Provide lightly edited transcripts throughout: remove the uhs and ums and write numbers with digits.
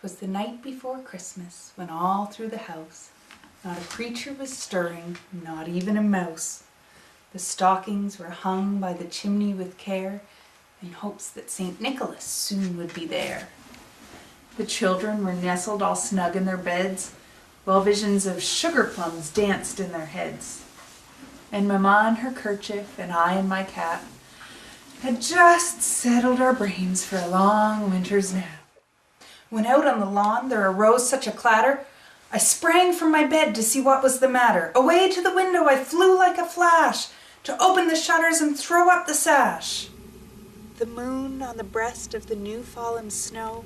'Twas the night before Christmas, when all through the house not a creature was stirring, not even a mouse. The stockings were hung by the chimney with care, in hopes that St. Nicholas soon would be there. The children were nestled all snug in their beds, while visions of sugar plums danced in their heads. And Mamma in her kerchief, and I in my cap, had just settled our brains for a long winter's nap. When out on the lawn there arose such a clatter, I sprang from my bed to see what was the matter. Away to the window I flew like a flash, to open the shutters and throw up the sash. The moon on the breast of the new-fallen snow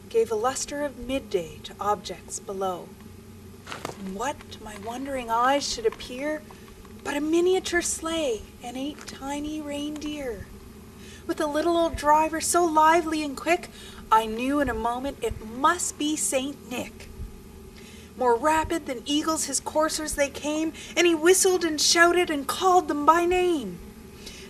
gave a lustre of midday to objects below. And what to my wondering eyes should appear but a miniature sleigh and 8 tiny reindeer. With a little old driver so lively and quick, I knew in a moment it must be Saint Nick. More rapid than eagles his coursers they came, and he whistled and shouted and called them by name.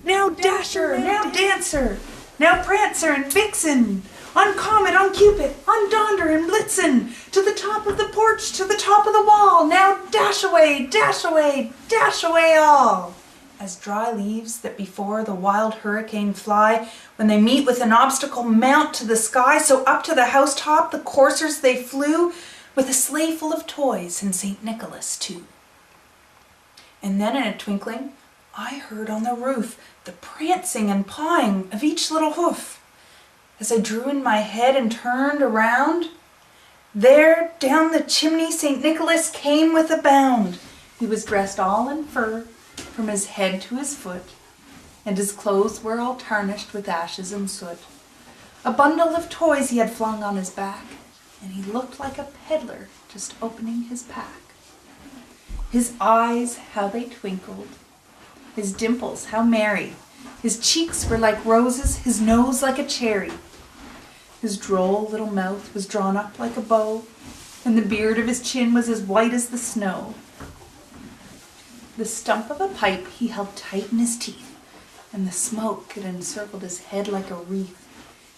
Now Dasher, now Dancer, now Prancer and Vixen, on Comet, on Cupid, on Donder and Blitzen, to the top of the porch, to the top of the wall, now dash away, dash away, dash away all. As dry leaves that before the wild hurricane fly, when they meet with an obstacle mount to the sky, so up to the housetop the coursers they flew, with a sleigh full of toys and St. Nicholas too. And then in a twinkling I heard on the roof the prancing and pawing of each little hoof. As I drew in my head and turned around, there down the chimney St. Nicholas came with a bound. He was dressed all in fur, from his head to his foot, and his clothes were all tarnished with ashes and soot. A bundle of toys he had flung on his back, and he looked like a peddler just opening his pack. His eyes, how they twinkled, his dimples, how merry, his cheeks were like roses, his nose like a cherry. His droll little mouth was drawn up like a bow, and the beard of his chin was as white as the snow. The stump of a pipe he held tight in his teeth, and the smoke had encircled his head like a wreath.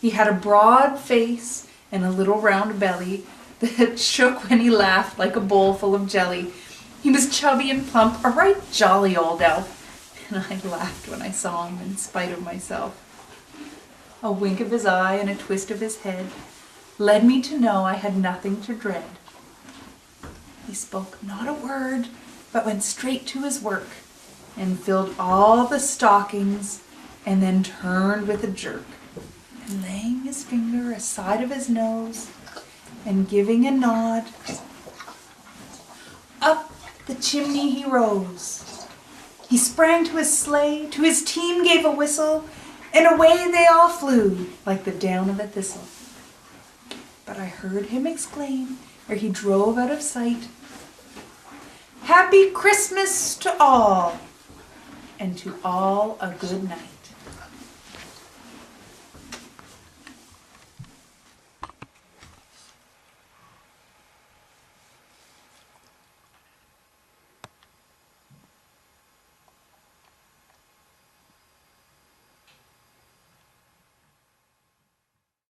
He had a broad face and a little round belly that shook when he laughed like a bowl full of jelly. He was chubby and plump, a right jolly old elf, and I laughed when I saw him in spite of myself. A wink of his eye and a twist of his head led me to know I had nothing to dread. He spoke not a word, but went straight to his work, and filled all the stockings, and then turned with a jerk, and laying his finger aside of his nose, and giving a nod, up the chimney he rose. He sprang to his sleigh, to his team gave a whistle, and away they all flew, like the down of a thistle. But I heard him exclaim, ere he drove out of sight, "Happy Christmas to all, and to all a good night."